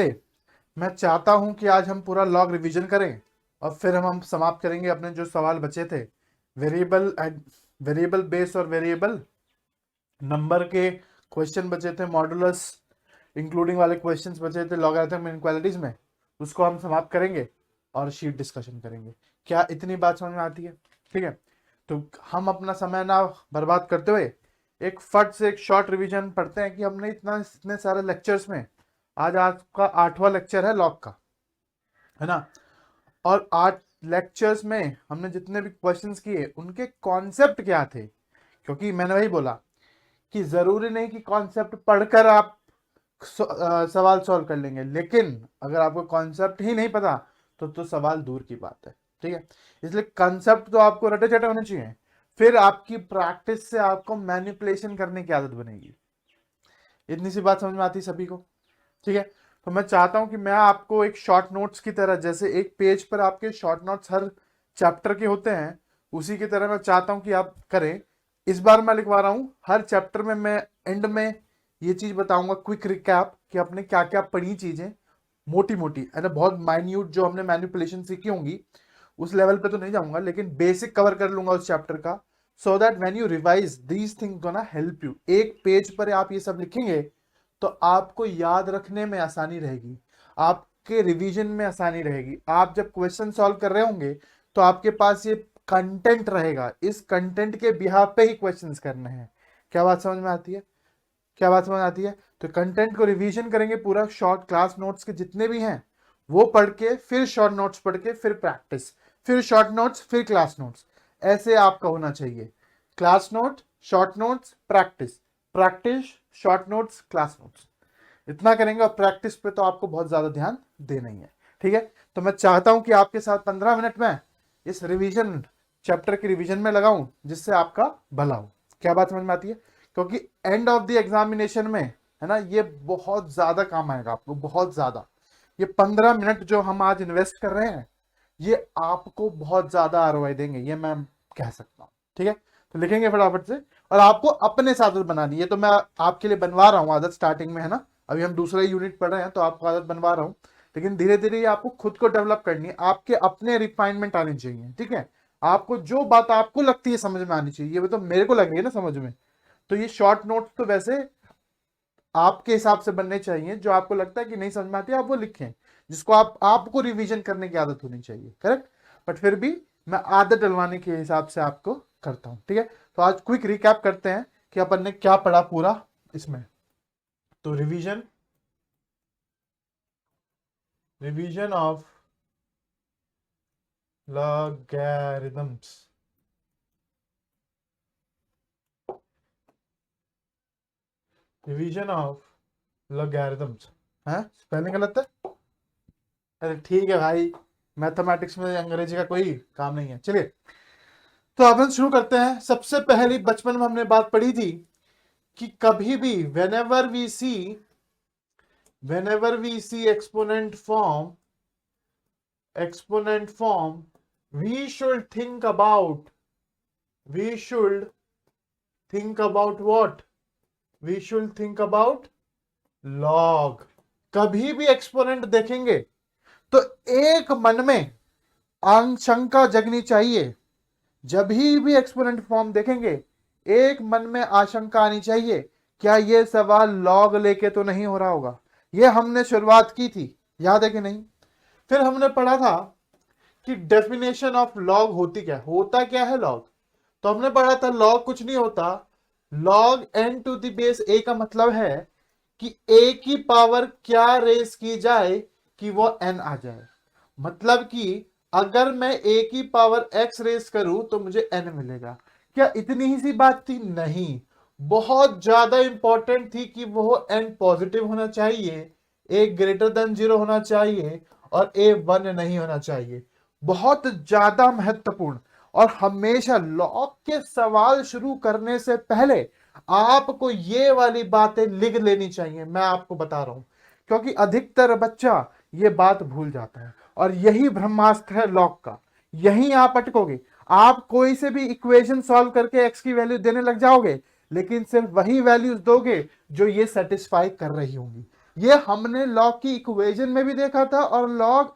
मैं चाहता हूं कि आज हम पूरा लॉग रिवीजन करें और फिर हम समाप्त करेंगे अपने जो सवाल बचे थे। वेरिएबल एंड वेरिएबल बेस और वेरिएबल नंबर के क्वेश्चन बचे थे, मॉडुलस इंक्लूडिंग वाले क्वेश्चंस बचे थे लॉगरिथम इनक्वालिटीज में, उसको हम समाप्त करेंगे और शीट डिस्कशन करेंगे। क्या इतनी बात समझ में आती है? ठीक है, तो हम अपना समय ना बर्बाद करते हुए एक फट से एक शॉर्ट रिवीजन पढ़ते हैं कि हमने इतने सारे लेक्चर्स में आज आपका 8वां लेक्चर है लॉग का, है ना। और 8 लेक्चर्स में हमने जितने भी क्वेश्चंस किए उनके कॉन्सेप्ट क्या थे, क्योंकि मैंने वही बोला कि जरूरी नहीं कि कॉन्सेप्ट पढ़कर आप सवाल सॉल्व कर लेंगे, लेकिन अगर आपको कॉन्सेप्ट ही नहीं पता तो सवाल दूर की बात है। ठीक है, इसलिए कॉन्सेप्ट तो आपको रटे चटे होने चाहिए, फिर आपकी प्रैक्टिस से आपको मैनिपुलेशन करने की आदत बनेगी। इतनी सी बात समझ में आती सभी को? ठीक है, तो मैं चाहता हूं कि मैं आपको एक शॉर्ट नोट्स की तरह, जैसे एक पेज पर आपके शॉर्ट नोट्स हर चैप्टर के होते हैं, उसी की तरह मैं चाहता हूं कि आप करें। इस बार मैं लिखवा रहा हूं हर चैप्टर में, मैं एंड में ये चीज बताऊंगा, क्विक रिकैप कि आपने क्या क्या पढ़ी चीजें, मोटी मोटी है ना, बहुत माइन्यूट जो हमने मैनिपुलेशन सीखी होंगी उस लेवल पे तो नहीं जाऊंगा, लेकिन बेसिक कवर कर लूंगा उस चैप्टर का, so that when you revise these things gonna help you. एक पेज पर आप ये सब लिखेंगे तो आपको याद रखने में आसानी रहेगी, आपके रिवीजन में आसानी रहेगी। आप जब क्वेश्चन सॉल्व कर रहे होंगे तो आपके पास ये कंटेंट रहेगा, इस कंटेंट के बिहाफ पे ही क्वेश्चंस करने हैं। क्या बात समझ में आती है? क्या बात समझ आती है? तो कंटेंट को रिवीजन करेंगे पूरा, शॉर्ट क्लास नोट्स के जितने भी हैं वो पढ़ के, फिर शॉर्ट नोट्स पढ़ के, फिर प्रैक्टिस, फिर शॉर्ट नोट्स, फिर क्लास नोट्स। ऐसे आपका होना चाहिए, class note, short notes, practice, practice, short notes, class notes. इतना करेंगे, और प्रैक्टिस पे तो आपको बहुत ज्यादा ध्यान देना ही है। ठीक है, तो मैं चाहता हूं कि आपके साथ 15 मिनट में इस रिवीजन, चैप्टर की रिवीजन में लगाऊं, जिससे आपका भला हो। क्या बात समझ में आती है? क्योंकि एंड ऑफ द एग्जामिनेशन में, है ना, ये बहुत ज्यादा काम आएगा आपको, बहुत ज्यादा। ये 15 मिनट जो हम आज इन्वेस्ट कर रहे हैं, ये आपको बहुत ज्यादा आरओआई देंगे, ये मैं कह सकता हूँ। ठीक है, तो लिखेंगे फटाफट से, और आपको अपने साथ आदत बनानी है, तो मैं आपके लिए बनवा रहा हूँ आदत स्टार्टिंग में, है ना। अभी हम दूसरा यूनिट पढ़ रहे हैं तो आपको आदत बनवा रहा हूँ, लेकिन धीरे धीरे ये आपको खुद को डेवलप करनी है, आपके अपने रिफाइनमेंट आने चाहिए। ठीक है, आपको जो बात आपको लगती है समझ में आनी चाहिए, ये तो मेरे को लग रही है ना समझ में। तो ये शॉर्ट नोट्स तो वैसे आपके हिसाब से बनने चाहिए, जो आपको लगता है कि नहीं समझ में आती है आप वो लिखें, जिसको आपको रिवीजन करने की आदत होनी चाहिए, करेक्ट। बट फिर भी मैं आदत डलवाने के हिसाब से आपको करता हूं। ठीक है, तो आज क्विक रिकैप करते हैं कि अपन ने क्या पढ़ा पूरा इसमें। तो revision, revision of logarithms, revision of logarithms. है स्पेलिंग गलत है? अरे ठीक है भाई, मैथमेटिक्स में अंग्रेजी का कोई काम नहीं है। चलिए, तो अपन शुरू करते हैं। सबसे पहली बचपन में हमने बात पढ़ी थी कि कभी भी whenever we see exponent form, we should think about what? We should think about log। कभी भी एक्सपोनेंट देखेंगे तो एक मन में आशंका जगनी चाहिए, जब भी एक्सपोनेंट फॉर्म देखेंगे एक मन में आशंका आनी चाहिए, क्या ये सवाल लॉग लेके तो नहीं हो रहा होगा। ये हमने शुरुआत की थी, याद है कि नहीं? फिर हमने पढ़ा था कि डेफिनेशन ऑफ लॉग होता क्या है लॉग। तो हमने पढ़ा था लॉग कुछ नहीं होता, log n to the base a का मतलब है कि a की पावर क्या रेस की जाए कि वो n आ जाए। मतलब कि अगर मैं a की पावर x रेस करूं तो मुझे n मिलेगा। क्या इतनी ही सी बात थी? नहीं, बहुत ज्यादा इंपॉर्टेंट थी कि वो n पॉजिटिव होना चाहिए, a ग्रेटर देन 0 होना चाहिए, और a 1 नहीं होना चाहिए। बहुत ज्यादा महत्वपूर्ण। और हमेशा लॉग के सवाल शुरू करने से पहले आपको ये वाली बातें लिख लेनी चाहिए, मैं आपको बता रहा हूं, क्योंकि अधिकतर बच्चा ये बात भूल जाता है, और यही ब्रह्मास्त्र है लॉग का। यही आप अटकोगे, आप कोई से भी इक्वेशन सॉल्व करके एक्स की वैल्यू देने लग जाओगे, लेकिन सिर्फ वही वैल्यूज दोगे जो ये सेटिस्फाई कर रही होंगी। ये हमने लॉग की इक्वेशन में भी देखा था और लॉग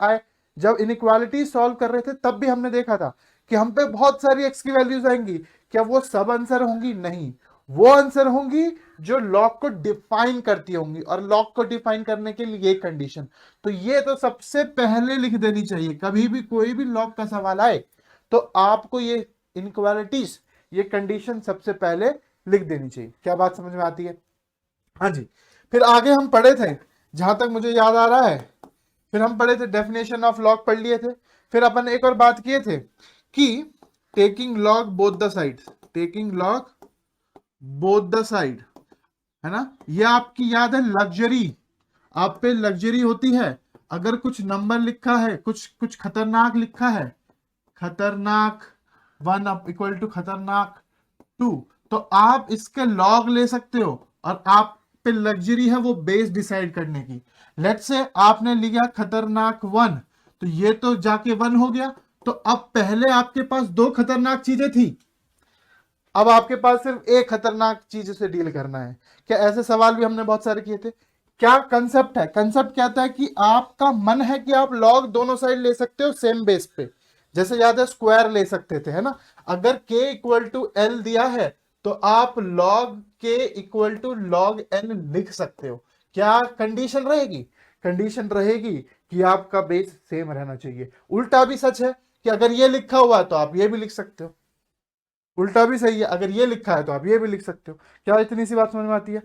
जब इनइक्वालिटी सॉल्व कर रहे थे तब भी हमने देखा था कि हम पे बहुत सारी एक्स की वैल्यूज आएंगी। क्या वो सब आंसर होंगी? नहीं, वो आंसर होंगी जो लॉग को डिफाइन करती होंगी, और लॉग को डिफाइन करने के लिए कंडीशन, तो ये तो सबसे पहले लिख देनी चाहिए। कभी भी कोई भी लॉग का सवाल आए तो आपको ये इनइक्वालिटीज, ये कंडीशन सबसे पहले लिख देनी चाहिए। क्या बात समझ में आती है? हाँ जी। फिर आगे हम पढ़े थे, जहां तक मुझे याद आ रहा है, फिर हम पढ़े थे डेफिनेशन ऑफ लॉग पढ़ लिए थे। फिर अपन एक और बात किए थे कि taking log both the side, taking log both the side, है ना। ये आपकी याद है लग्जरी, आप पे लग्जरी होती है। अगर कुछ नंबर लिखा है, कुछ कुछ खतरनाक लिखा है, खतरनाक 1 इक्वल टू खतरनाक 2, तो आप इसके लॉग ले सकते हो और आप पे लग्जरी है वो बेस डिसाइड करने की। लेट्स से आपने लिया खतरनाक 1, तो ये तो जाके 1 हो गया। तो अब पहले आपके पास 2 खतरनाक चीजें थी, अब आपके पास सिर्फ एक खतरनाक चीज से डील करना है। क्या ऐसे सवाल भी हमने बहुत सारे किए थे? क्या कंसेप्ट है? कंसेप्ट कहता है कि आपका मन है कि आप लॉग दोनों साइड ले सकते हो सेम बेस पे। जैसे याद है स्क्वायर ले सकते थे, है ना। अगर k इक्वल टू एल दिया है तो आप log k equal to log n लिख सकते हो। क्या कंडीशन रहेगी? कंडीशन रहेगी कि आपका बेस सेम रहना चाहिए। उल्टा भी सच है कि अगर ये लिखा हुआ है तो आप ये भी लिख सकते हो। उल्टा भी सही है, अगर ये लिखा है तो आप ये भी लिख सकते हो। क्या इतनी सी बात समझ में आती है?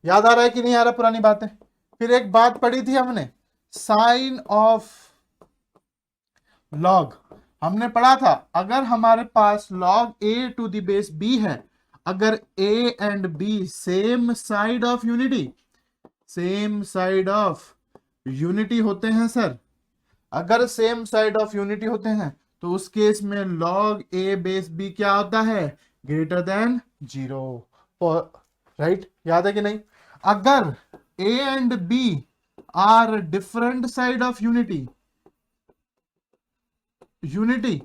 याद आ रहा है कि नहीं आ रहा पुरानी बातें? फिर एक बात पढ़ी थी हमने, साइन ऑफ लॉग। हमने पढ़ा था अगर हमारे पास log a to the base b है, अगर a and b same side of unity, same side of unity होते हैं सर, अगर सेम साइड ऑफ यूनिटी होते हैं तो उस केस में log a बेस b क्या होता है? Greater than 0। राइट, याद है कि नहीं? अगर a and b are different side of unity, unity,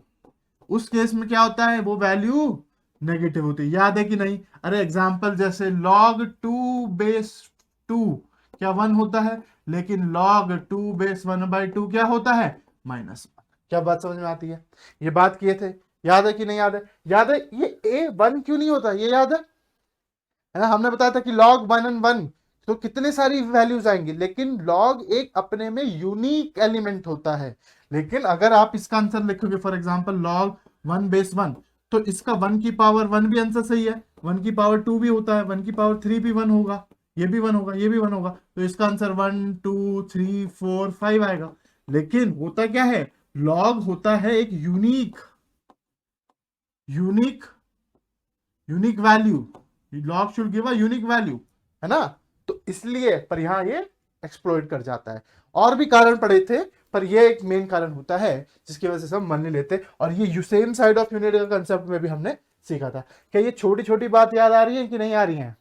उस केस में क्या होता है? वो वैल्यू नेगेटिव होती है। याद है कि नहीं? अरे एग्जांपल जैसे log 2 बेस 2 क्या 1 होता है, लेकिन log 2 बेस 1/2 क्या होता है? -1। क्या बात समझ में आती है? ये बात किए थे, याद है कि नहीं याद है? याद है ये a 1 क्यों नहीं होता, ये याद है ना। हमने बताया था कि log 1 and 1 तो कितने सारी वैल्यूज आएंगी, लेकिन log एक अपने में यूनिक एलिमेंट होता है। लेकिन अगर आप इसका आंसर लिखोगे फॉर एग्जांपल log 1 बेस 1, तो इसका 1 की पावर 1 भी आंसर सही है, 1 की पावर 2 भी होता है, 1 की पावर 3 भी 1 होगा, ये भी 1 होगा, ये भी 1 होगा, तो इसका आंसर 1 2 3 4 5 आएगा। लेकिन होता क्या है? log होता है एक unique unique unique value, log should give a unique value, है ना। तो इसलिए पर यहां ये एक्सप्लॉइट कर जाता है। और भी कारण पड़े थे, पर ये एक मेन कारण होता है जिसकी वजह से हम मान नहीं लेते। और ये सेम साइड ऑफ यूनिटी का कंसेप्ट में भी हमने सीखा था। क्या ये छोटी छोटी बात याद आ रही है कि नहीं आ रही है?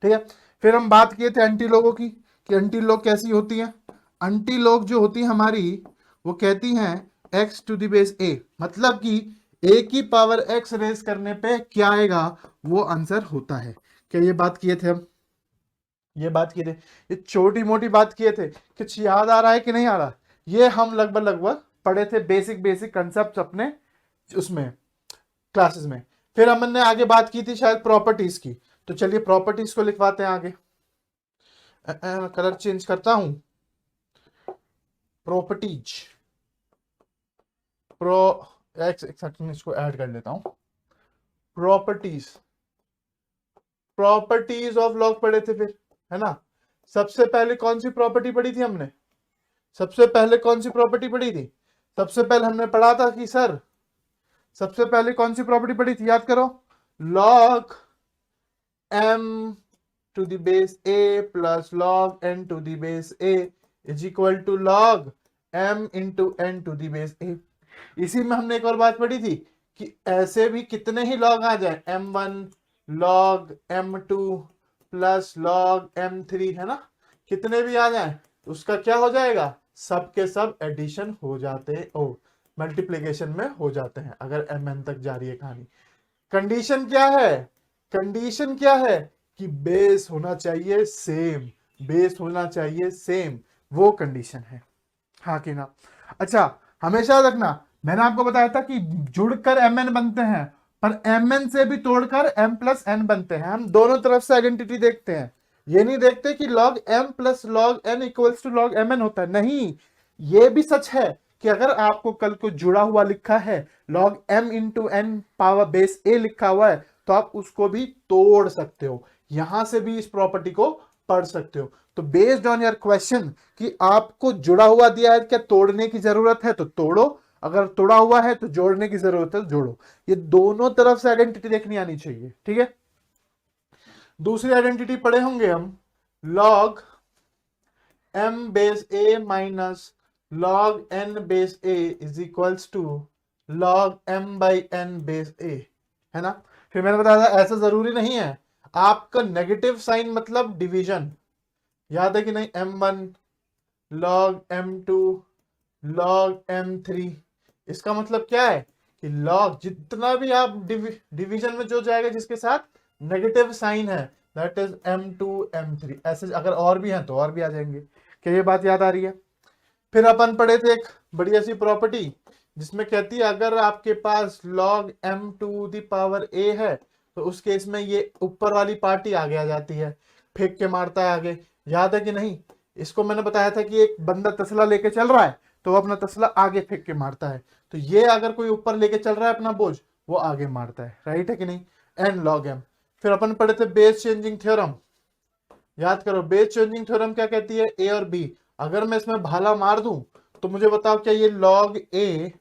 ठीक है। फिर हम बात किए थे एंटी लोगों की, कि एंटी लोग कैसी होती हैं। एंटी लोग जो होती है हमारी, वो कहती हैं x to the base a, मतलब कि a की पावर x रेस करने पे क्या आएगा वो आंसर होता है। क्या ये बात किए थे हम? ये बात किए थे, ये छोटी मोटी बात किए थे। कुछ याद आ रहा है कि नहीं आ रहा? ये हम लगभग लगभग पढ़े थे, बेसिक बेसिक कंसेप्ट अपने उसमें क्लासेस में। फिर हमने आगे बात की थी शायद प्रॉपर्टीज की, तो चलिए प्रॉपर्टीज को लिखवाते हैं आगे। कलर चेंज करता हूं, प्रॉपर्टीज, प्रो एक सेकंड इसको ऐड कर लेता हूं। प्रॉपर्टीज, प्रॉपर्टीज ऑफ लॉग पढ़े थे फिर, है ना। सबसे पहले कौन सी प्रॉपर्टी पढ़ी थी हमने? सबसे पहले कौन सी प्रॉपर्टी पढ़ी थी? सबसे पहले हमने पढ़ा था कि सर, सबसे पहले कौन सी प्रॉपर्टी पढ़ी थी, याद करो। log m to the base a plus log n to the base a is equal to log m into n to the base a। इसी में हमने एक और बात पढ़ी थी कि ऐसे भी कितने ही लॉग आ जाए, m1 log m2 plus log m3, है ना, कितने भी आ जाए उसका क्या हो जाएगा? सब के सब एडिशन हो जाते हैं, ओ मल्टीप्लीकेशन में हो जाते हैं, अगर mn तक जा रही है कहानी। कंडीशन क्या है? कंडीशन क्या है कि बेस होना चाहिए सेम। बेस होना चाहिए सेम, वो कंडीशन है, हाँ कि ना। अच्छा, हमेशा याद रखना, मैंने आपको बताया था कि जुड़कर mn बनते हैं, पर mn से भी तोड़कर m प्लस n बनते हैं। हम दोनों तरफ से आइडेंटिटी देखते हैं, ये नहीं देखते कि log m plus log n equals to log mn होता है, नहीं। ये भी सच है कि अगर आपको कल को जुड़ा हुआ लिखा है, log m into n power base a लिखा हुआ है, तो आप उसको भी तोड़ सकते हो, यहां से भी इस प्रॉपर्टी को पढ़ सकते हो। तो बेस्ड ऑन योर क्वेश्चन कि आपको जुड़ा हुआ दिया है, क्या तोड़ने की जरूरत है तो तोड़ो, अगर तोड़ा हुआ है तो जोड़ने की जरूरत है तो जोड़ो। ये दोनों तरफ से आइडेंटिटी देखनी आनी चाहिए, ठीक है। दूसरी आइडेंटिटी पढ़े होंगे हम, log m base a minus log n base a is equals to log m by n base a, है ना। फिर मैंने बताया था ऐसा जरूरी नहीं है, आपका नेगेटिव साइन मतलब डिवीजन, याद है कि नहीं, m1 log m2 log m3, इसका मतलब क्या है कि log जितना भी आप डिवीजन में जो जाएगा जिसके साथ नेगेटिव साइन है, दैट इज m2 m3, ऐसे अगर और भी हैं तो और भी आ जाएंगे। क्या ये बात याद आ रही है? फिर अपन पढ़े थे एक बढ़िया सी प्रॉपर्टी जिसमें कहती है अगर आपके पास log m to the power a है तो उस केस में ये ऊपर वाली पार्टी आगे आ जाती है, फेंक के मारता है आगे, याद है कि नहीं। इसको मैंने बताया था कि एक बंदा तसला लेके चल रहा है तो वो अपना तसला आगे फेंक के मारता है, तो ये अगर कोई ऊपर लेके चल रहा है अपना बोझ, वो आगे मारता है, राइट है कि नहीं, एन लॉग एम। फिर अपन पढ़े थे बेस चेंजिंग थ्योरम, याद करो बेस चेंजिंग थ्योरम क्या कहती है, ए और बी, अगर मैं इसमें भाला मार दूं तो मुझे बताओ क्या ये लॉग ए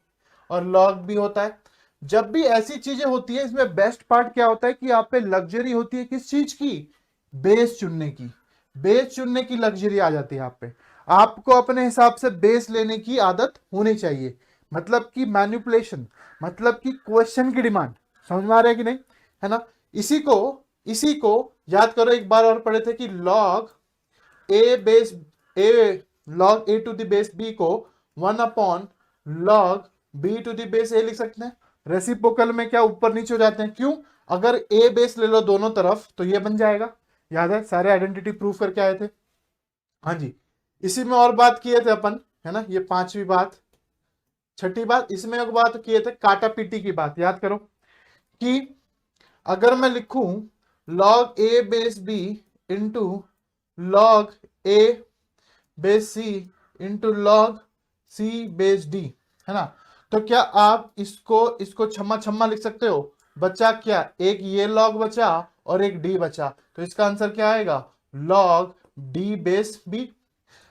और लॉग बी होता है। जब भी ऐसी चीजें होती है इसमें बेस्ट पार्ट क्या होता है कि आप पे लग्जरी होती है किस चीज की, बेस चुनने की, बेस चुनने की लग्जरी आ जाती है आप पे। आपको अपने हिसाब से बेस लेने की आदत होनी चाहिए, मतलब कि मैनिपुलेशन, मतलब कि क्वेश्चन की डिमांड, समझ में आ रहा है कि नहीं, है ना। इसी को याद करो, एक बार और पढ़े थे कि log a base a log a to the base b को 1 upon log b to the base a लिख सकते हैं। रेसिप्रोकल में क्या ऊपर नीचे हो जाते हैं, क्यों, अगर a बेस ले लो दोनों तरफ तो ये बन जाएगा, याद है सारे आइडेंटिटी प्रूव करके आए थे, हाँ जी। इसी में और बात किए थे अपन, है ना, ये पांचवी बात। छठी बात, इसमें एक बात किए थे काटा पीटी की बात, याद करो कि अगर मैं लिखूं log a base b into log a base c into log c base d, है ना, तो क्या आप इसको इसको छम्मा छम्मा लिख सकते हो, बचा क्या, एक ये log बचा और एक d बचा, तो इसका आंसर क्या आएगा, log d बेस b।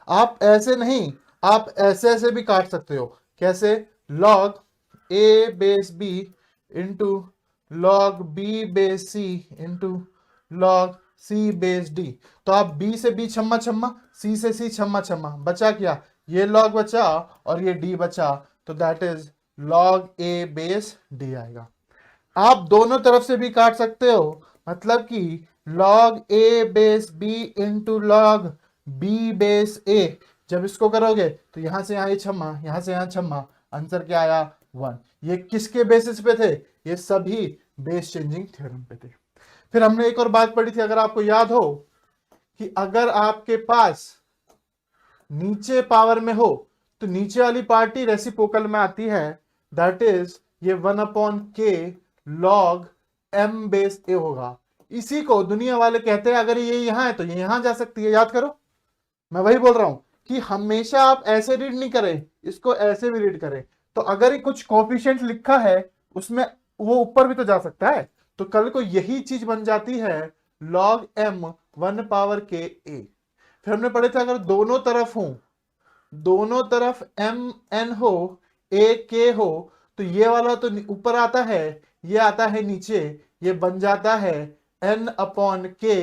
आप ऐसे नहीं, आप ऐसे ऐसे भी काट सकते हो, कैसे, log a base b into log b base c into log c base d, तो आप b से b छम्मा छम्मा, c से c छम्मा छम्मा, बचा क्या, ये log बचा और ये d बचा, तो that is log a base d आएगा। आप दोनों तरफ से भी काट सकते हो, मतलब कि log a base b into log b base a, जब इसको करोगे तो यहां से यहां ये छम्मा, यहां से यहां छम्मा, आंसर क्या आया 1। ये किसके बेसिस पे थे, ये सभी बेस चेंजिंग थ्योरम पे थे। फिर हमने एक और बात पढ़ी थी, अगर आपको याद हो, कि अगर आपके पास नीचे पावर में हो तो नीचे वाली पार्टी रेसिप्रोकल में आती है, दैट इज ये 1 अपॉन के लॉग m बेस a होगा। इसी को दुनिया वाले कहते हैं अगर ये यहां है तो ये यहां जा सकती है, याद करो, मैं वही बोल रहा हूं कि हमेशा आप ऐसे रीड नहीं करें, इसको ऐसे भी रीड करें, तो अगर ये कुछ कोफिशिएंट लिखा है उसमें वो ऊपर भी तो जा सकता है, तो कल को यही चीज बन जाती है log m 1 पावर के a। फिर हमने पढ़े थे अगर दोनों तरफ हो, दोनों तरफ एम एन हो, ए के हो, तो ये वाला तो ऊपर आता है, ये आता है नीचे, ये बन जाता है एन अपॉन के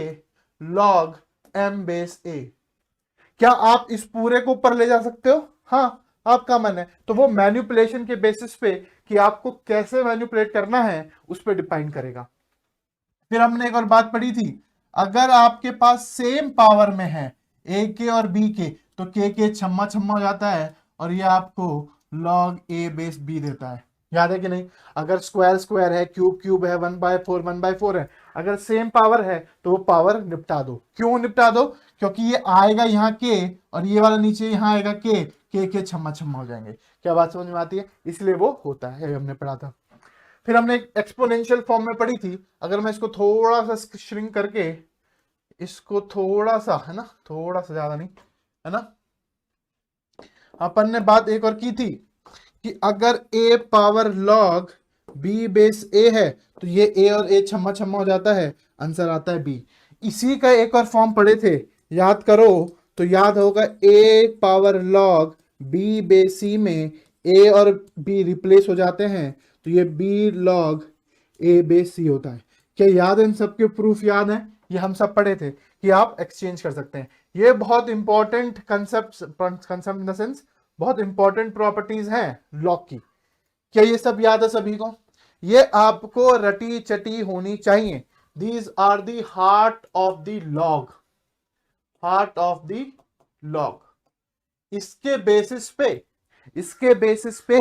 लॉग एम बेस ए। क्या आप इस पूरे को ऊपर ले जा सकते हो, हाँ, आपका मन है, तो वो मैन्युपुलेशन के बेसिस पे कि आपको कैसे मैन्युपुलेट करना है उस पर डिपेंड करेगा। फिर हमने एक और बात पढ़ी थी, अगर आपके पास सेम पावर में है ए के और बी के, तो के छम्मा छम्मा हो जाता है और ये आपको log a बेस b देता है, याद है कि नहीं। अगर स्क्वायर स्क्वायर है, क्यूब क्यूब है, 1/4 1/4 है, अगर सेम पावर है तो वो पावर निपटा दो, क्यों निपटा दो, क्योंकि ये आएगा यहाँ के और ये वाला नीचे यहाँ आएगा के छम्मा छम्मा हो जाएंगे। क्या बात समझ में आती है? इसलिए वो होता है, हमने पढ़ा था। फिर हमने एक एक्सपोनेंशियल फॉर्म में पढ़ी थी। अगर मैं इसको थोड़ा सा श्रिंक करके, इसको थोड़ा सा, है ना, थोड़ा सा, ज्यादा नहीं, है ना, अपन ने बात एक और की थी कि अगर a power log b base a है तो ये a और a छम्मा छम्मा हो जाता है, आंसर आता है b। इसी का एक और फॉर्म पढ़े थे, याद करो तो याद होगा, a power log b base c में a और b रिप्लेस हो जाते हैं तो ये b log a base c होता है। क्या याद है? इन सबके प्रूफ याद है? ये हम सब पढ़े थे कि आप एक्सचेंज कर सकते हैं। ये बहुत important concept in the sense, बहुत इंपॉर्टेंट प्रॉपर्टीज हैं लॉग की। क्या ये सब याद है सभी को? ये आपको रटी चटी होनी चाहिए। These are the heart of the log, heart of the log. इसके बेसिस पे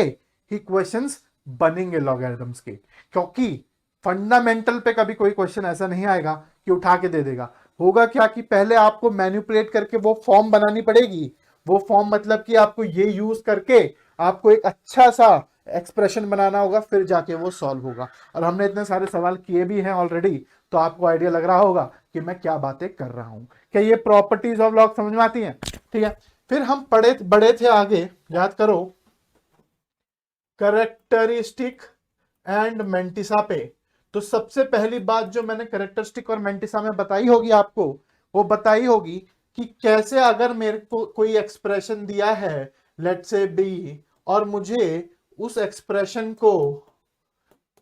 ही क्वेश्चंस बनेंगे लॉगरिथम्स के, क्योंकि फंडामेंटल पे कभी कोई क्वेश्चन ऐसा नहीं आएगा कि उठा के दे देगा। होगा क्या कि पहले आपको मैनिपुलेट करके वो फॉर्म बनानी पड़ेगी। वो फॉर्म मतलब कि आपको ये यूज करके आपको एक अच्छा सा एक्सप्रेशन बनाना होगा, फिर जाके वो सॉल्व होगा। और हमने इतने सारे सवाल किए भी हैं ऑलरेडी, तो आपको आइडिया लग रहा होगा कि मैं क्या बातें कर रहा हूं। क्या ये प्रॉपर्टीज ऑफ लॉग समझ में आती हैं? ठीक है। फिर हम बड़े थे आगे, याद करो, कैरेक्टरिस्टिक एंड मेंटिसा पे। तो सबसे पहली बात जो मैंने कैरेक्टरिस्टिक और मेंटिसा में बताई होगी आपको, वो बताई होगी कि कैसे अगर मेरे को कोई एक्सप्रेशन दिया है, लेट्स से बी, और मुझे उस एक्सप्रेशन को,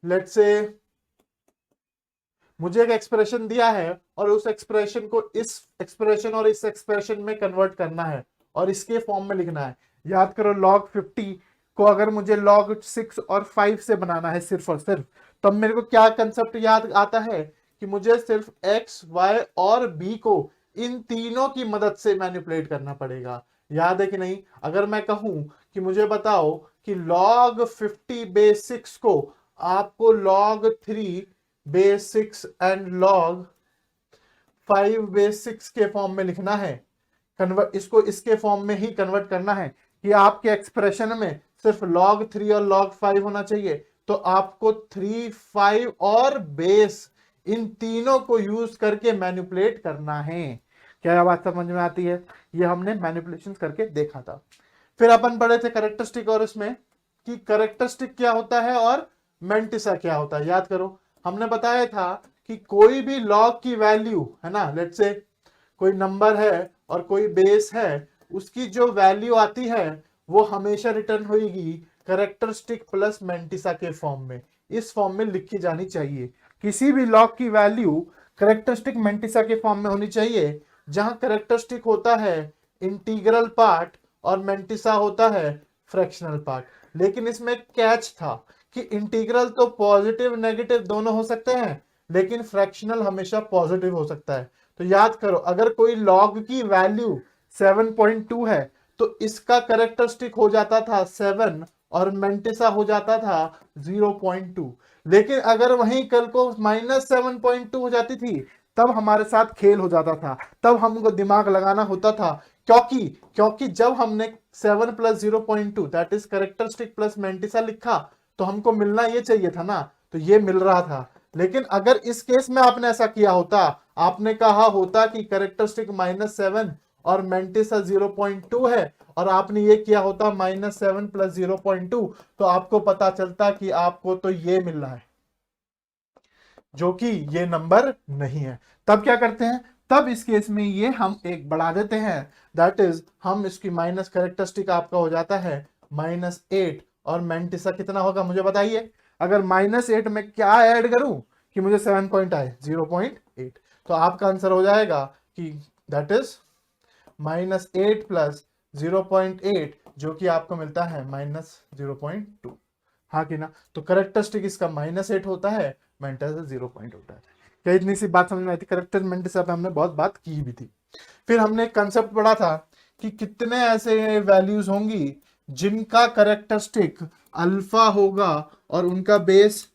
लेट्स से मुझे एक एक्सप्रेशन दिया है और उस एक्सप्रेशन को इस एक्सप्रेशन और इस एक्सप्रेशन में कन्वर्ट करना है और इसके फॉर्म में लिखना है। याद करो, log 50 को अगर मुझे log 6 और 5 से बनाना है सिर्फ और सिर्फ, तब मेरे को क्या कंसेप्ट याद आता है कि मुझे सिर्फ x, y और b को इन तीनों की मदद से मैनिपुलेट करना पड़ेगा। याद है कि नहीं? अगर मैं कहूं कि मुझे बताओ कि log 50 बेस 6 को आपको log 3 base 6 and log 5 base 6 के फॉर्म में लिखना है, कन्वर्ट इसको इसके फॉर्म में ही कन्वर्ट करना है कि आपके एक्सप्रेशन में सिर्फ log 3 और log 5 होना चाहिए, तो आपको 3, 5 और बेस, इन तीनों को यूज करके मैनिपुलेट करना है। क्या बात समझ में आती है? ये हमने मैनिपुलेशन करके देखा था। फिर अपन पढ़े थे कैरेक्टरिस्टिक और इसमें कि कैरेक्टरिस्टिक क्या होता है और मेंटिसा क्या होता है। याद करो, हमने बताया था कि कोई भी लॉग की वैल्यू, है ना, लेट्स से कोई नंबर है और कोई बेस है, उसकी जो वैल्यू आती है वो हमेशा रिटर्न होगी कैरेक्टरिस्टिक प्लस मेंटिसा के फॉर्म में। इस फॉर्म में लिखी जानी चाहिए। किसी भी लॉग की वैल्यू कैरेक्टरिस्टिक मेंटिसा के फॉर्म में होनी चाहिए, जहां कैरेक्टरिस्टिक होता है इंटीग्रल पार्ट और मेंटिसा होता है फ्रैक्शनल पार्ट। लेकिन इसमें कैच था कि इंटीग्रल तो पॉजिटिव नेगेटिव दोनों हो सकते हैं, लेकिन फ्रैक्शनल हमेशा पॉजिटिव हो सकता है। तो याद करो, अगर कोई लॉग की वैल्यू 7.2 है तो इसका कैरेक्टरिस्टिक हो जाता था 7 और मेंटिसा हो जाता था 0.2। लेकिन अगर वहीं कल को -7.2 हो जाती थी, तब हमारे साथ खेल हो जाता था, तब हमको दिमाग लगाना होता था। क्योंकि जब हमने 7 + 0.2 that is characteristic plus mantissa लिखा, तो हमको मिलना ये चाहिए था ना, तो ये मिल रहा था। लेकिन अगर इस केस में आपने ऐसा किया होता, आपने कहा होता कि कैरेक्टरिस्टिक -7 और मेंटिसा 0.2 है, और आपने ये किया होता -7 + 0.2, तो आपको पता चलता कि आपको तो ये मिल रहा है, जो कि ये नंबर नहीं है। तब क्या करते हैं? तब इस केस में ये हम एक बढ़ा देते हैं, दैट इज हम इसकी माइनस कैरेक्टरिस्टिक आपका हो जाता है -8 और मेंटिसा कितना होगा मुझे बताइए। अगर -8 में क्या ऐड करूं कि मुझे 7 पॉइंट आए, 0.8, तो आपका आंसर हो जाएगा कि दैट इज -8 + 0.8, जो कि आपको मिलता है -0.2। हाँ कि ना? तो कैरेक्टरिस्टिक इसका -8 होता है, मेंटिसा 0 पॉइंट होता है। क्या इतनी सी बात समझ में आई थी? कैरेक्टर मेंटिसा पे हमने बहुत बात की भी थी। फिर हमने एक कंसेप्ट पढ़ा था कि कितने ऐसे वैल्यूज होंगी जिनका कैरेक्टरिस्टिक अल्फा होगा और उनका बेस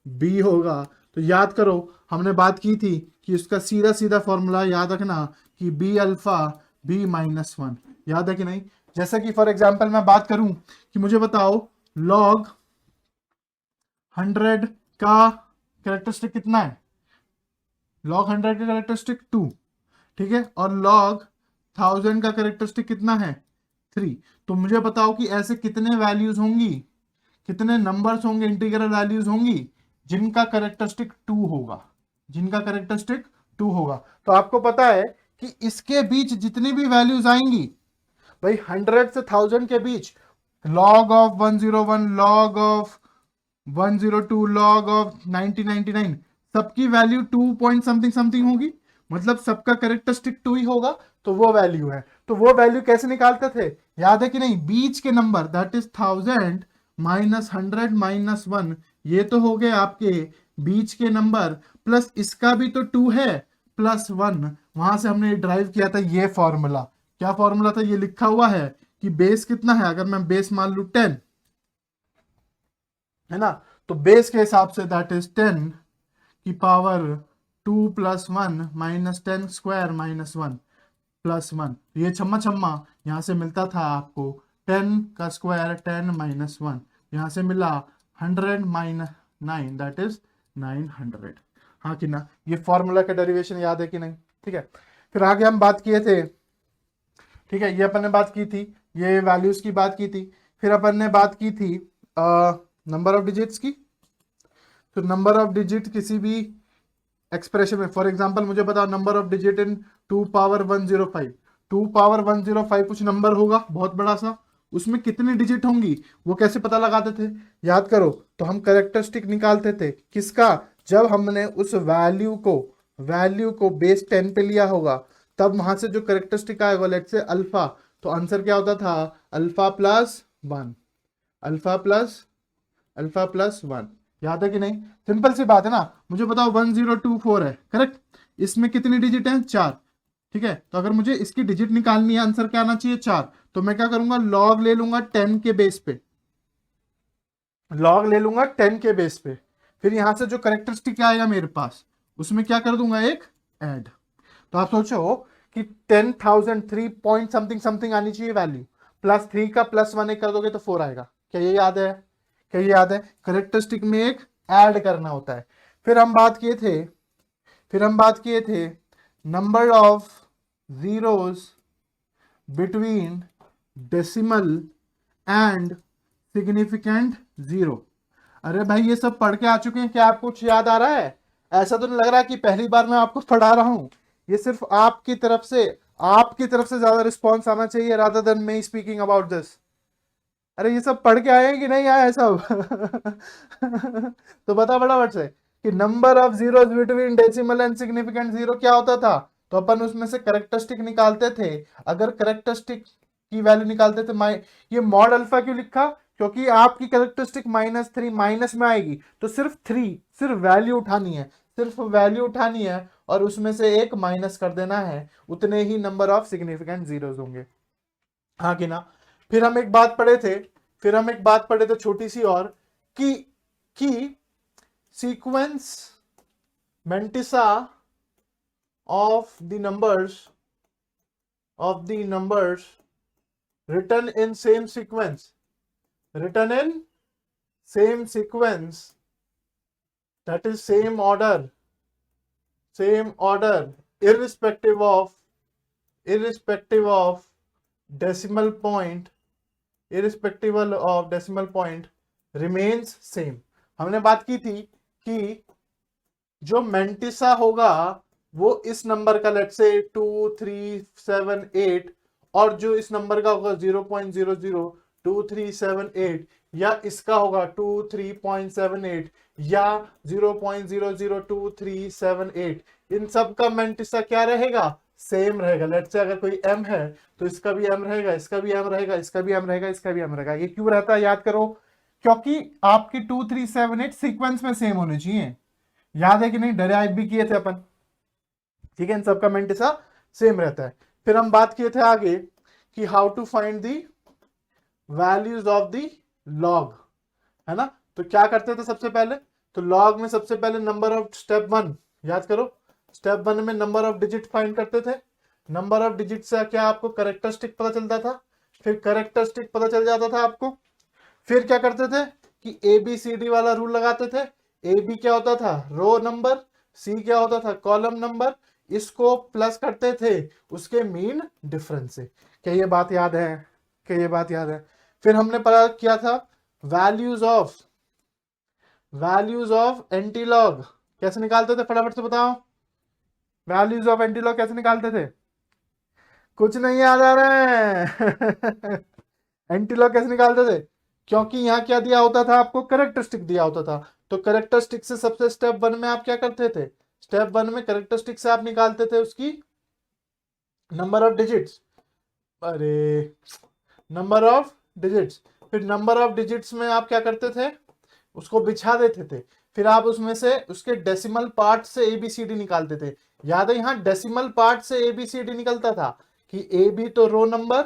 बी होगा। तो याद करो, हमने बात की थी कि उसका सीधा सीधा फॉर्मूला याद रखना कि b alpha b minus one. याद है कि नहीं? जैसे कि फॉर एग्जाम्पल मैं बात करूं कि मुझे बताओ लॉग 100 का कैरेक्टरिस्टिक कितना है? लॉग 100 का कैरेक्टरिस्टिक 2, ठीक है, और लॉग 1000 का कैरेक्टरिस्टिक कितना है? 3। तो मुझे बताओ कि ऐसे कितने वैल्यूज होंगी, कितने नंबर्स होंगे, इंटीग्रल वैल्यूज होंगी जिनका कैरेक्टरिस्टिक 2 होगा, जिनका कैरेक्टरिस्टिक 2 होगा। तो आपको पता है कि इसके बीच जितनी भी वैल्यूज आएंगी भाई 100 से 1000 के बीच, log of 101, log of 102, log of 1999, सबकी वैल्यू 2 पॉइंट समथिंग समथिंग होगी, मतलब सबका कैरेक्टरिस्टिक 2 ही होगा। तो वो वैल्यू है। तो वो वैल्यू कैसे निकालते थे? याद है कि नहीं? बीच के number that is 1000 minus 100 minus 1, ये तो हो गए आपके बीच के नंबर, प्लस इसका भी तो 2 है प्लस 1। वहां से हमने ड्राइव किया था ये फॉर्मूला। क्या फॉर्मूला था? ये लिखा हुआ है कि बेस कितना है, अगर मैं बेस मान लू 10, है ना, तो बेस के हिसाब से दैट इज 10 की power 2 plus 1 minus 10 square minus 1 plus 1। ये छम्मा छम्मा यहां से मिलता था आपको 10 का स्क्वायर 10 माइनस 1, यहां से मिला 100 माइनस 9 दैट इज 900। हाँ कि ना? ये फॉर्मूला का डेरिवेशन याद है कि नहीं? ठीक है, फिर आगे हम बात किए थे, ठीक है, ये अपन ने बात की थी, ये वैल्यूज की बात की थी। फिर अपन ने बात की थी नंबर ऑफ डिजिट्स की। तो नंबर ऑफ डिजिट किसी भी एक्सप्रेशन में, फॉर एग्जांपल मुझे बताओ number of digit in 2 power 105, 2 power 105 कुछ नंबर होगा बहुत बड़ा सा, उसमें कितनी डिजिट होंगी वो कैसे पता लगाते थे? याद करो, तो हम कैरेक्टरिस्टिक निकालते थे किसका? जब हमने उस वैल्यू को बेस 10 पे लिया होगा, तब वहां से जो कैरेक्टरिस्टिक आएगा लेट्स से अल्फा, तो आंसर क्या होता था? Alpha plus 1, alpha plus one. याद है कि नहीं? सिंपल सी बात है ना। मुझे बताओ 1024 है, करेक्ट? इसमें कितनी डिजिट है? 4। ठीक है, तो अगर मुझे इसकी डिजिट निकालनी है, आंसर क्या आना चाहिए? 4। तो मैं क्या करूंगा? लॉग ले लूंगा 10 के बेस पे, लॉग ले लूंगा 10 के बेस पे। फिर यहां से जो करेक्टरिस्टिक आएगा मेरे पास, उसमें क्या कर दूंगा? एक ऐड। तो आप सोचो कि 10,000 3 पॉइंट समथिंग समथिंग आनी चाहिए वैल्यू, प्लस 3 का प्लस 1 एक कर दोगे तो 4 आएगा। क्या ये याद है? क्या ये याद है? करेक्टरिस्टिक में एक ऐड करना होता है। फिर हम बात किए थे number of zeros between decimal and significant zero. अरे भाई ये सब पढ़ के आ चुके हैं, क्या आपको कुछ याद आ रहा है? ऐसा तो नहीं लग रहा कि पहली बार मैं आपको पढ़ा रहा हूं। ये सिर्फ आपकी तरफ से ज्यादा रिस्पॉन्स आना चाहिए rather than me speaking about this. अरे ये सब पढ़ के आए हैं कि नहीं आए सब? तो बता फटाफट से कि number of zeros between decimal and significant zero क्या होता था? तो अपन उसमें से करेक्टरिस्टिक निकालते थे। अगर करेक्टरिस्टिक की वैल्यू निकालते थे, ये मॉड अल्फा क्यों लिखा? क्योंकि आपकी करेक्टरिस्टिक -3 माइनस में आएगी, तो सिर्फ वैल्यू उठानी है, सिर्फ वैल्यू उठानी है और उसमें से एक माइनस कर देना है, उतने ही नंबर ऑफ सिग्निफिकेंट जीरोस होंगे। हाँ कि ना? फिर हम एक बात पढ़े थे छोटी सी और, कि sequence mantissa of the numbers written in same sequence, that is same order, irrespective of decimal point, remains same। हमने बात की थी कि जो मेंटिसा होगा वो इस नंबर का लेट्स से 2 3 7 8, और जो इस नंबर का होगा 0.002378, या इसका होगा 23.78 या 0.002378, इन सब का मेंटिसा क्या रहेगा? सेम रहेगा। लेट्स से अगर कोई m है तो इसका भी m रहेगा, इसका भी m रहेगा, इसका भी m रहेगा, इसका भी m रहेगा। ये क्यों रहता है? याद करो, क्योंकि आपकी 2378 सीक्वेंस में सेम होने चाहिए। याद है कि नहीं? डेराइव भी किए थे अपन, ठीक है, इन सबका मेंटिसा सेम रहता है। फिर हम बात किए थे आगे कि how to find the values of the log, है ना? तो क्या करते थे सबसे पहले? तो लॉग में सबसे पहले नंबर ऑफ स्टेप 1, याद करो, स्टेप 1 में नंबर ऑफ डिजिट फाइंड करते थे। नंबर ऑफ डिजिट से क्या आपको कैरेक्टरिस्टिक पता चलता था, फिर कैरेक्टरिस्टिक पता चल जाता था आपको, फिर क्या करते थे कि ABCD वाला रूल लगाते थे। AB क्या होता था, रो नंबर, C क्या होता था, कॉलम नंबर, इसको प्लस करते थे उसके मीन डिफरेंस से। क्या ये बात याद है, क्या ये बात याद है? फिर हमने पता किया था वैल्यूज ऑफ एंटीलॉग कैसे निकालते थे, फटाफट से बताओ। वैल्यूज ऑफ एंटीलॉग कैसे निकालते थे? कुछ नहीं याद आ रहा है एंटीलॉग कैसे निकालते थे? क्योंकि यहाँ क्या दिया होता था आपको, कैरेक्टरिस्टिक दिया होता था। तो कैरेक्टरिस्टिक से सबसे स्टेप 1 में आप क्या करते थे, स्टेप 1 में कैरेक्टरिस्टिक से आप निकालते थे उसकी नंबर ऑफ डिजिट्स, अरे नंबर ऑफ डिजिट्स। फिर नंबर ऑफ डिजिट्स में आप क्या करते थे, उसको बिछा देते थे। फिर आप उसमें से उसके डेसिमल पार्ट से ABCD निकालते थे। याद है, यहाँ डेसिमल पार्ट से ABCD निकलता था कि AB तो row number,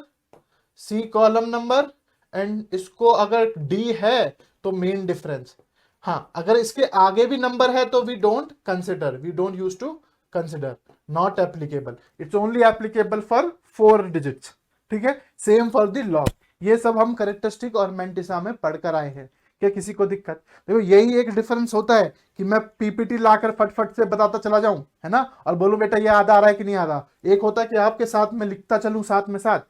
C column number, and इसको अगर D है तो मेन डिफरेंस। हाँ, अगर इसके आगे भी नंबर है तो we don't use to consider, not applicable, it's only applicable for 4 digits. ठीक है, सेम फॉर द लॉग। ये सब हम कैरेक्टरिस्टिक और मेंटिसा में पढ़कर आए हैं। क्या किसी को दिक्कत? देखो यही एक डिफरेंस होता है कि मैं PPT लाकर फटफट से बताता चला जाऊं, है ना, और बोलूं बेटा ये याद आ रहा है कि नहीं आ रहा। एक होता है कि आपके साथ में लिखता चलूं साथ में साथ,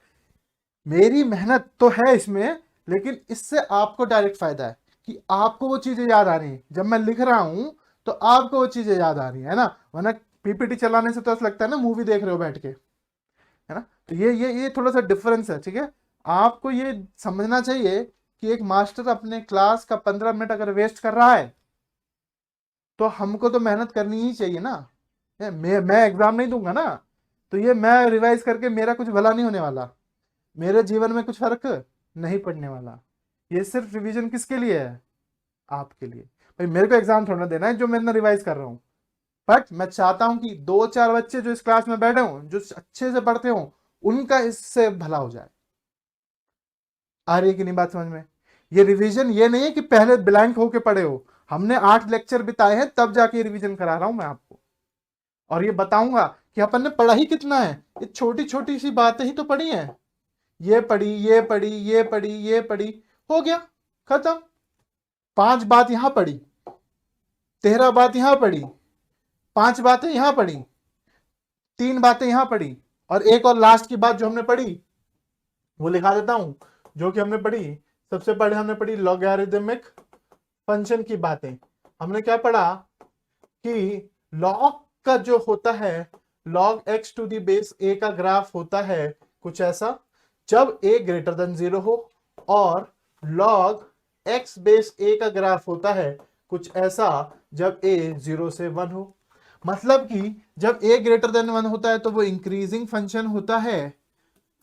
मेरी मेहनत तो है इसमें, लेकिन इससे आपको डायरेक्ट फायदा है कि आपको वो चीजें याद आ रही हैं। जब मैं लिख रहा हूं तो आपको वो चीजें याद आ रही है ना, वरना PPT चलाने से तो ऐसा लगता है ना मूवी देख रहे हो बैठ के, है ना। तो ये थोड़ा सा डिफरेंस है। ठीक है, आपको ये समझना चाहिए कि एक मास्टर अपने क्लास का 15 मिनट अगर वेस्ट कर रहा है तो हमको तो मेहनत करनी ही चाहिए ना। मैं एग्जाम नहीं दूंगा ना, तो ये मैं रिवाइज करके मेरा कुछ भला नहीं होने वाला, मेरे जीवन में कुछ फर्क नहीं पड़ने वाला। ये सिर्फ रिवीजन किसके लिए है, आपके लिए। भाई मेरे को एग्जाम थोड़ा देना है जो मैं रिवाइज कर रहा हूँ, बट मैं चाहता हूं कि 2-4 बच्चे जो इस क्लास में बैठे हों, जो अच्छे से पढ़ते हों, उनका इससे भला हो जाए। आ रही है कि नहीं बात समझ में? ये रिवीजन ये नहीं है कि पहले ब्लैंक होके पढ़े हो, हमने 8 लेक्चर बिताए हैं तब जाके रिवीजन करा रहा हूं मैं आपको, और ये बताऊंगा कि अपन ने पढ़ा ही कितना है। ये छोटी छोटी सी बातें ही तो पढ़ी हैं, ये पढ़ी, ये पढ़ी, ये पढ़ी, ये पढ़ी, हो गया खत्म। 5 बात यहां पढ़ी, 13 बात यहां पढ़ी, 5 बातें यहां पढ़ी, 3 बातें यहां पढ़ी, और एक और लास्ट की बात जो हमने पढ़ी वो लिखा देता हूं। जो कि हमने पढ़ी, सबसे पहले हमने पढ़ी लॉगरिदमिक फंक्शन की बातें। हमने क्या पढ़ा कि लॉग का जो होता है, log x to the base a का ग्राफ होता है कुछ ऐसा जब a ग्रेटर देन 0 हो, और log x बेस a का ग्राफ होता है कुछ ऐसा जब a 0 से 1 हो। मतलब कि जब a ग्रेटर देन 1 होता है तो वो इंक्रीजिंग फंक्शन होता है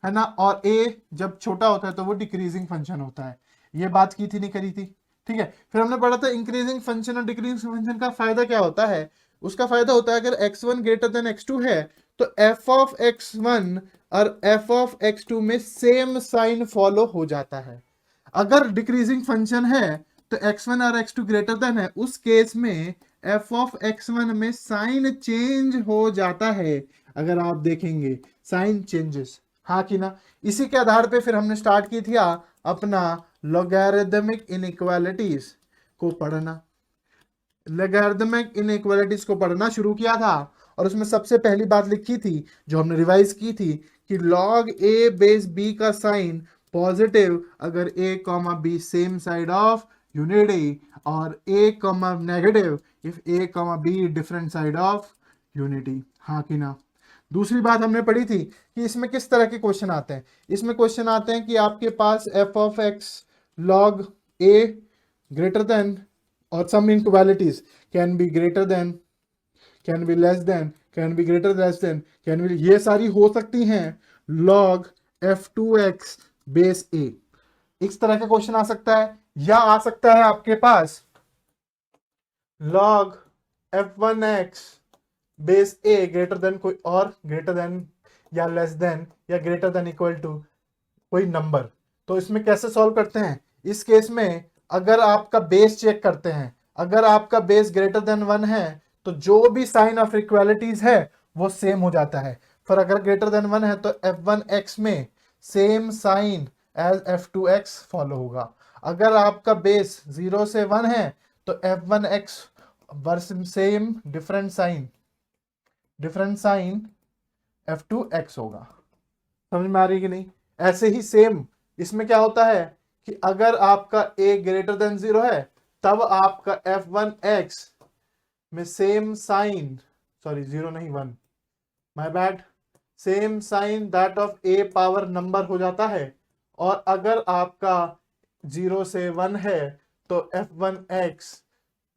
ना, और a जब छोटा होता है तो वो डिक्रीजिंग फंक्शन होता है। ये बात की थी नहीं करी थी? ठीक है, फिर हमने पढ़ा था इंक्रीजिंग फंक्शन और डिक्रीजिंग फंक्शन का फायदा क्या होता है। उसका फायदा होता है अगर x1 ग्रेटर देन x2 है तो f ऑफ x1 और f ऑफ x2 में सेम साइन फॉलो हो जाता है। अगर डिक्रीजिंग फंक्शन है तो x1 और x2 ग्रेटर देन है, उस केस में f ऑफ x1 में साइन चेंज हो जाता है। अगर आप देखेंगे साइन चेंजेस, हाँ कि ना। इसी के आधार पे फिर हमने स्टार्ट की थी अपना लॉगरिदमिक इनइक्वालिटीज को पढ़ना, लॉगरिदमिक इनइक्वालिटीज को पढ़ना शुरू किया था। और उसमें सबसे पहली बात लिखी थी जो हमने रिवाइज की थी कि log a बेस b का साइन पॉजिटिव अगर a comma b same side of unity, और a comma negative if a comma b different side of unity, हाँ कि ना। दूसरी बात हमने पढ़ी थी कि इसमें किस तरह के क्वेश्चन आते हैं। इसमें क्वेश्चन आते हैं कि आपके पास f of x log a greater than, और some inequalities can be greater than, can be less than, can be greater less than, can be, ये सारी हो सकती हैं log f2x बेस a। इस तरह का क्वेश्चन आ सकता है, या आ सकता है आपके पास log f1x base a greater then कोई और, ग्रेटर देन या लेस देन या ग्रेटर देन इक्वल टू कोई नंबर। तो इसमें कैसे सॉल्व करते हैं इस केस में? अगर आपका बेस चेक करते हैं, अगर आपका बेस ग्रेटर देन 1 है तो जो भी साइन ऑफ इक्वालिटीज है वो सेम हो जाता है। फिर अगर ग्रेटर देन 1 है तो f1x में same sign as f2x follow होगा। अगर आपका बेस 0 से 1 है तो f1x versus same different sign f2x होगा। समझ में आ रही है कि नहीं? ऐसे ही सेम इसमें क्या होता है कि अगर आपका a ग्रेटर देन 0 है तब आपका f1x में सेम साइन, सॉरी 0 नहीं 1, my bad, same sign that of a power number हो जाता है। और अगर आपका 0 से 1 है तो f1x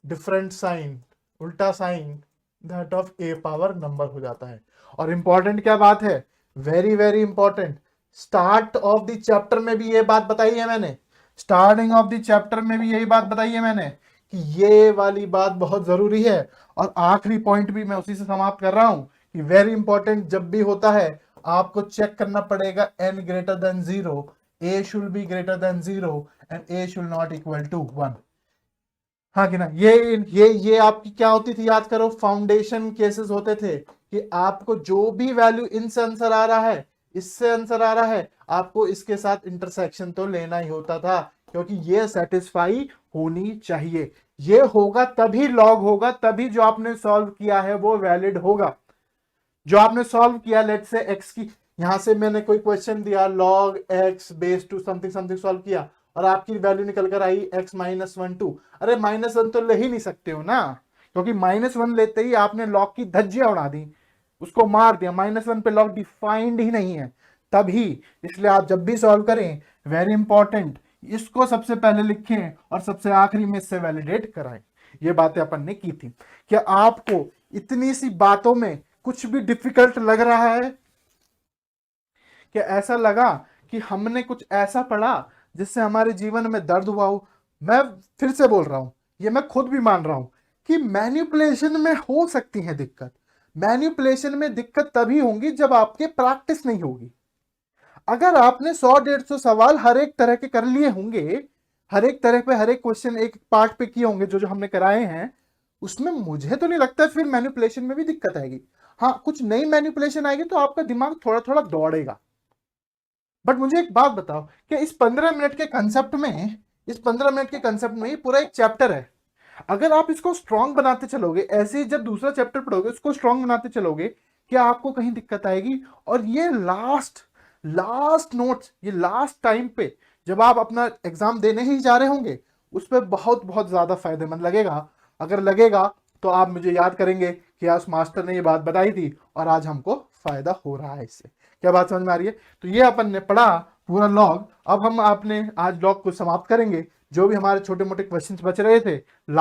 डिफरेंट साइन, उल्टा sign that of a power number हो जाता है। और इंपॉर्टेंट क्या बात है, very very important, start of the chapter में भी ये बात बताई है मैंने, स्टार्टिंग ऑफ द चैप्टर में भी यही बात बताई है मैंने कि ये वाली बात बहुत जरूरी है। और आखिरी पॉइंट भी मैं उसी से समाप्त कर रहा हूं कि वेरी इंपॉर्टेंट जब भी होता है आपको चेक करना पड़ेगा n greater than 0, a should be greater than 0 and a should not equal to 1। हाँ कि ना? ये आपकी क्या होती थी, याद करो, फाउंडेशन केसेस होते थे कि आपको जो भी वैल्यू इनसे आंसर आ रहा है, इससे आंसर आ रहा है, आपको इसके साथ इंटरसेक्शन तो लेना ही होता था, क्योंकि ये सेटिस्फाई होनी चाहिए। ये होगा तभी लॉग होगा, तभी जो आपने सॉल्व किया है वो वैलिड होगा। जो आपने सॉल्व किया, लेट से एक्स की, यहां से मैंने कोई क्वेश्चन दिया log x base two something something solve किया और आपकी वैल्यू निकल कर आई x -1 2, अरे -1 तो ले ही नहीं सकते हो ना, क्योंकि -1 लेते ही आपने लॉग की धज्जियां उड़ा दी, उसको मार दिया। -1 पे लॉग डिफाइंड ही नहीं है तभी। इसलिए आप जब भी सॉल्व करें, वेरी इंपॉर्टेंट, इसको सबसे पहले लिखें और सबसे आखिरी में इससे वैलिडेट कराएं। ये बातें अपन ने की थी। क्या आपको इतनी सी बातों में कुछ भी डिफिकल्ट लग रहा है? क्या ऐसा लगा कि हमने कुछ ऐसा पढ़ा जिससे हमारे जीवन में दर्द हुआ हो? मैं फिर से बोल रहा हूं, ये मैं खुद भी मान रहा हूं कि मैनिपुलेशन में हो सकती है दिक्कत। मैनिपुलेशन में दिक्कत तभी होगी जब आपके प्रैक्टिस नहीं होगी। अगर आपने 100-150 सवाल हर एक तरह के कर लिए होंगे, हर एक तरह पे हर एक क्वेश्चन एक पार्ट पे किए होंगे, जो जो हमने कराए हैं, उसमें मुझे तो नहीं लगता फिर मैनिपुलेशन में भी दिक्कत आएगी। हाँ, कुछ नई मैनिपुलेशन आएगी तो आपका दिमाग थोड़ा थोड़ा दौड़ेगा। बट मुझे एक बात बताओ कि इस 15 मिनट के कंसेप्ट में, इस 15 मिनट के कंसेप्ट में पूरा एक चैप्टर है। अगर आप इसको स्ट्रांग बनाते चलोगे, ऐसे ही जब दूसरा चैप्टर पढ़ोगे उसको स्ट्रांग बनाते चलोगे, क्या आपको कहीं दिक्कत आएगी? और ये लास्ट लास्ट नोट्स, ये लास्ट टाइम पे जब आप अपना एग्जाम देने ही जा रहे होंगे, उस पर बहुत बहुत ज्यादा फायदेमंद लगेगा। अगर लगेगा तो आप मुझे याद करेंगे कि आज मास्टर ने ये बात बताई थी और आज हमको फायदा हो रहा है इससे। क्या बात समझ में आ रही है? तो ये अपन ने पढ़ा पूरा लॉग। अब हम आपने आज लॉग को समाप्त करेंगे। जो भी हमारे छोटे मोटे क्वेश्चंस बच रहे थे